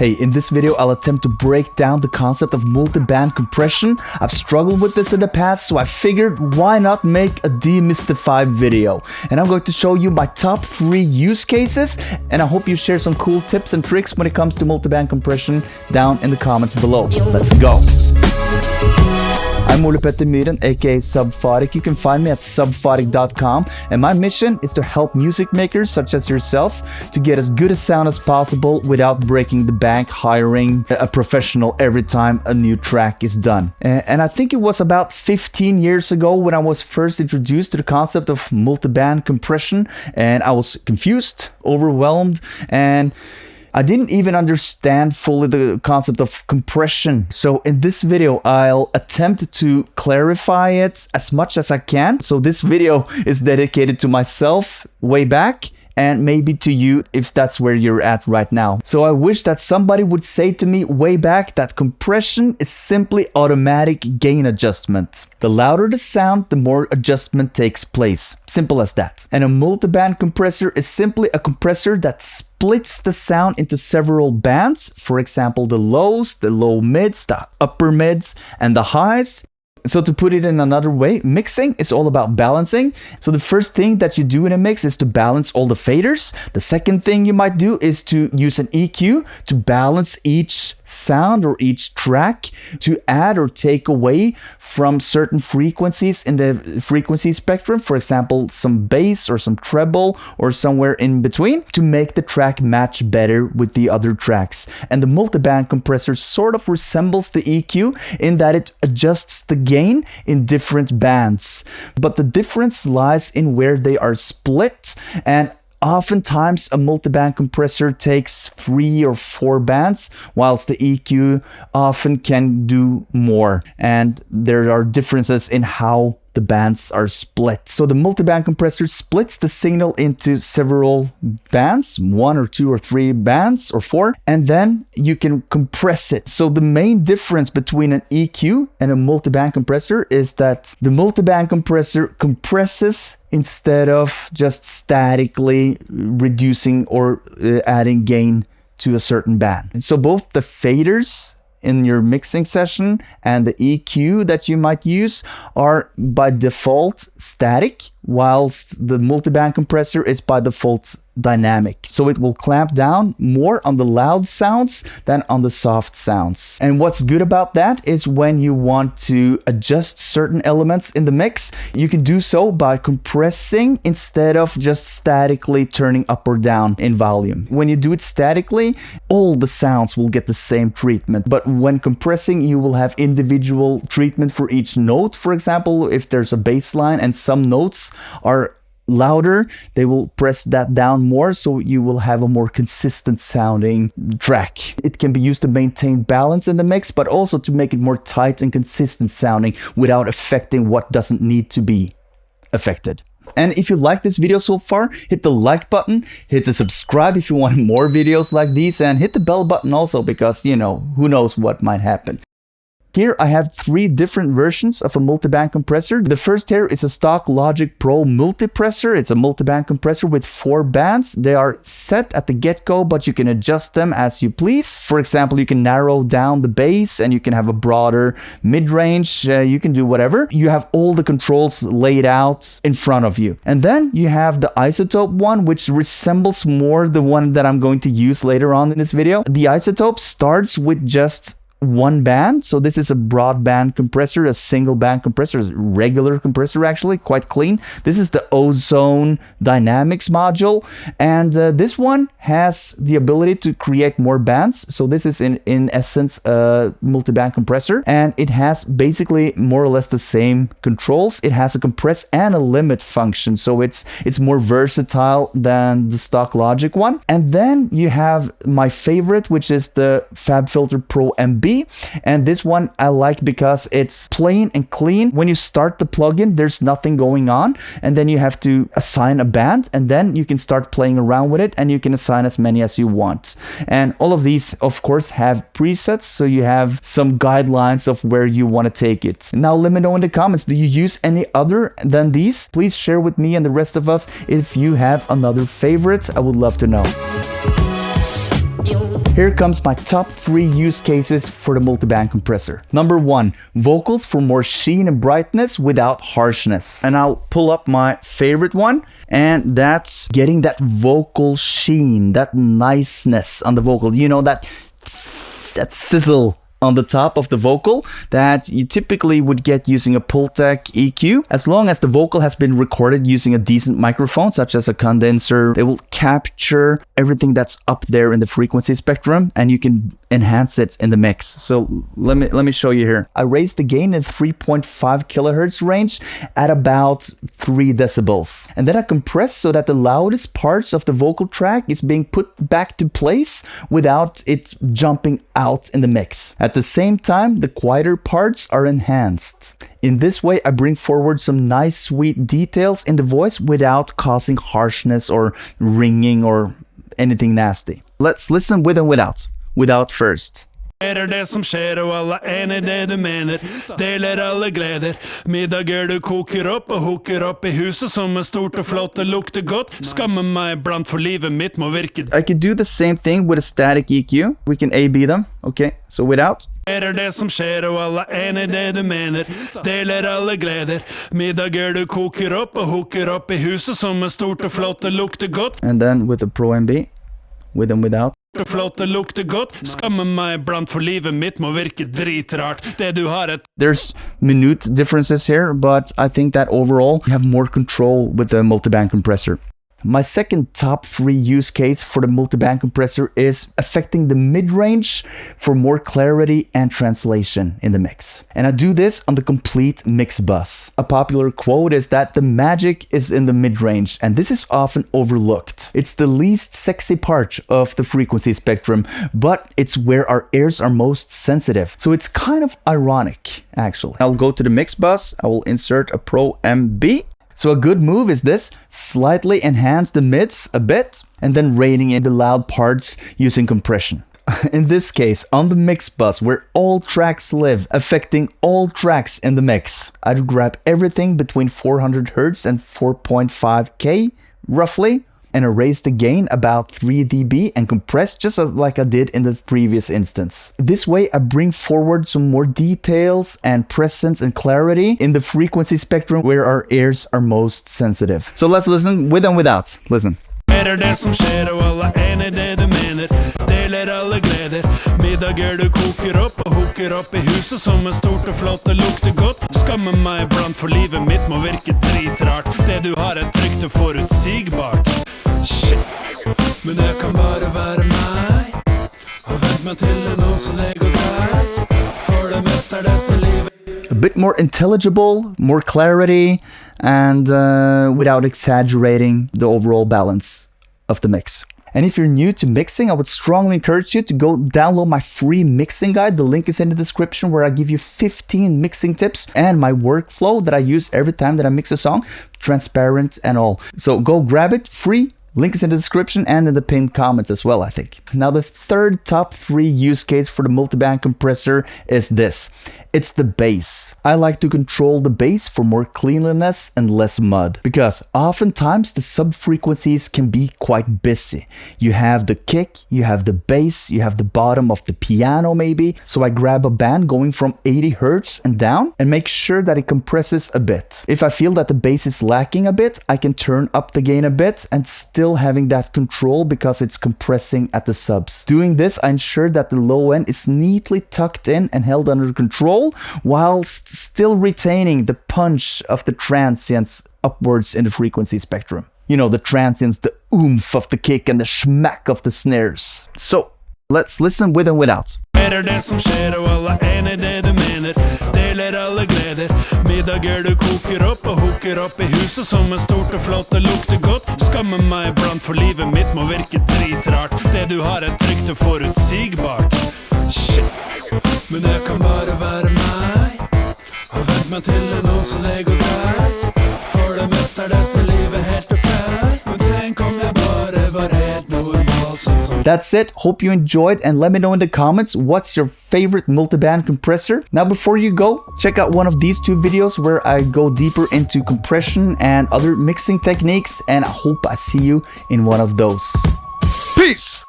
Hey, in this video, I'll attempt to break down the concept of multiband compression. I've struggled with this in the past, so I figured why not make a demystify video. And I'm going to show you my top 3 use cases, and I hope you share some cool tips and tricks when it comes to multiband compression down in the comments below. Let's go! I'm Multipressor, aka Subphotic. You can find me at subphotic.com, and my mission is to help music makers such as yourself to get as good a sound as possible without breaking the bank hiring a professional every time a new track is done. And I think it was about 15 years ago when I was first introduced to the concept of multiband compression, and I was confused, overwhelmed, and I didn't even understand fully the concept of compression. So in this video, I'll attempt to clarify it as much as I can. So this video is dedicated to myself way back, and maybe to you if that's where you're at right now. So I wish that somebody would say to me way back that compression is simply automatic gain adjustment. The louder the sound, the more adjustment takes place. Simple as that. And a multiband compressor is simply a compressor that splits the sound into several bands. For example, the lows, the low mids, the upper mids, and the highs. So to put it in another way, mixing is all about balancing. So the first thing that you do in a mix is to balance all the faders. The second thing you might do is to use an EQ to balance each sound or each track, to add or take away from certain frequencies in the frequency spectrum. For example, some bass or some treble or somewhere in between, to make the track match better with the other tracks. And the multiband compressor sort of resembles the EQ in that it adjusts the gain in different bands, but the difference lies in where they are split. And oftentimes a multiband compressor takes 3 or 4 bands, whilst the EQ often can do more, and there are differences in how the bands are split. So the multiband compressor splits the signal into several bands, 1 or 2 or 3 bands or 4, and then you can compress it. So the main difference between an EQ and a multiband compressor is that the multiband compressor compresses instead of just statically reducing or adding gain to a certain band. And so both the faders in your mixing session and the EQ that you might use are by default static, whilst the multiband compressor is by default dynamic. So it will clamp down more on the loud sounds than on the soft sounds. And what's good about that is when you want to adjust certain elements in the mix, you can do so by compressing instead of just statically turning up or down in volume. When you do it statically, all the sounds will get the same treatment. But when compressing, you will have individual treatment for each note. For example, if there's a bass line and some notes are louder, they will press that down more, so you will have a more consistent sounding track. It can be used to maintain balance in the mix, but also to make it more tight and consistent sounding without affecting what doesn't need to be affected. And if you like this video so far, hit the like button, hit the subscribe if you want more videos like these, and hit the bell button also, because, you know, who knows what might happen. Here I have 3 different versions of a multiband compressor. The first here is a stock Logic Pro Multipressor. It's a multiband compressor with 4 bands. They are set at the get-go, but you can adjust them as you please. For example, you can narrow down the bass and you can have a broader mid-range. You can do whatever. You have all the controls laid out in front of you. And then you have the Izotope one, which resembles more the one that I'm going to use later on in this video. The Izotope starts with just 1 band. So this is a broadband compressor, a single band compressor, a regular compressor actually, quite clean. This is the Ozone Dynamics module, and this one has the ability to create more bands. So this is in essence a multiband compressor, and it has basically more or less the same controls. It has a compress and a limit function, so it's more versatile than the stock Logic one. And then you have my favorite, which is the Fabfilter Pro-MB. And this one I like because it's plain and clean. When you start the plugin, there's nothing going on, and then you have to assign a band, and then you can start playing around with it, and you can assign as many as you want. And all of these, of course, have presets, so you have some guidelines of where you want to take it. Now let me know in the comments, do you use any other than these? Please share with me and the rest of us if you have another favorite. I would love to know. Here comes my top 3 use cases for the multiband compressor. Number 1, vocals for more sheen and brightness without harshness. And I'll pull up my favorite one, and that's getting that vocal sheen, that niceness on the vocal. You know, that sizzle on the top of the vocal that you typically would get using a Pultec EQ. As long as the vocal has been recorded using a decent microphone, such as a condenser, it will capture everything that's up there in the frequency spectrum, and you can enhance it in the mix. So let me show you here. I raised the gain in 3.5 kilohertz range at about 3 decibels. And then I compress so that the loudest parts of the vocal track is being put back to place without it jumping out in the mix. At the same time, the quieter parts are enhanced. In this way, I bring forward some nice sweet details in the voice without causing harshness or ringing or anything nasty. Let's listen with and without. Without first. Det som skjer og alle enig det du mener. Deler alle gleder. Middager du koker opp og hooker opp I huset som stort og flott og lukter godt. Skammer meg blant for livet mitt må virke. I could do the same thing with a static EQ. We can A-B them. Okay, so without. Det som skjer og alle enig det du mener. Deler alle gleder. Middager du koker opp og hooker opp I huset som stort og flott og lukter godt. And then with the Pro-MB. With and without. Flott og lukter godt. Skammer meg blant for livet mitt må virke dritrart. Det du har et. There's minute differences here, but I think that overall you have more control with the multiband compressor. My second top 3 use case for the multiband compressor is affecting the mid-range for more clarity and translation in the mix. And I do this on the complete mix bus. A popular quote is that the magic is in the mid-range, and this is often overlooked. It's the least sexy part of the frequency spectrum, but it's where our ears are most sensitive. So it's kind of ironic, actually. I'll go to the mix bus. I will insert a Pro-MB. So a good move is this, slightly enhance the mids a bit, and then reining in the loud parts using compression. In this case, on the mix bus, where all tracks live, affecting all tracks in the mix, I'd grab everything between 400 Hz and 4.5K, roughly, and erase the gain about 3 dB and compress just like I did in the previous instance. This way I bring forward some more details and presence and clarity in the frequency spectrum where our ears are most sensitive. So let's listen with and without. Listen. Det som skjer og alle enig det du mener. Deler alle gleder. Middager du koker opp og hooker opp I huset som stort og flott og lukter godt. Skammer meg blant for livet mitt må virke dritrart. Det du har trygt og forutsigbart. Shit. Men jeg kan bare være meg og vent meg til det nå så det går greit. For det meste dette livet. A bit more intelligible, more clarity, and without exaggerating the overall balance of the mix. And if you're new to mixing, I would strongly encourage you to go download my free mixing guide. The link is in the description, where I give you 15 mixing tips and my workflow that I use every time that I mix a song, transparent and all. So go grab it, free. Link is in the description and in the pinned comments as well, I think. Now the third top 3 use case for the multiband compressor is this. It's the bass. I like to control the bass for more cleanliness and less mud, because oftentimes the sub-frequencies can be quite busy. You have the kick, you have the bass, you have the bottom of the piano maybe. So I grab a band going from 80 Hz and down and make sure that it compresses a bit. If I feel that the bass is lacking a bit, I can turn up the gain a bit and still having that control because it's compressing at the subs. Doing this, I ensure that the low end is neatly tucked in and held under control, whilst still retaining the punch of the transients upwards in the frequency spectrum. You know, the transients, the oomph of the kick and the schmack of the snares. So let's listen with and without. Det som skjer og alle enig det du mener. Deler alle gleder. Middager du koker opp og hooker opp I huset som stort og flott og lukter godt. Skammer meg blant for livet mitt må virke dritrart. Det du har trygt og forutsigbart. Shit. Men jeg kan bare være meg og vent meg til det nå så det går greit. For det meste dette livet helt ok. Men tenk om jeg bare var helt normal. That's it. Hope you enjoyed, and let me know in the comments what's your favorite multiband compressor. Now before you go, check out one of these 2 videos where I go deeper into compression and other mixing techniques, and I hope I see you in one of those. Peace!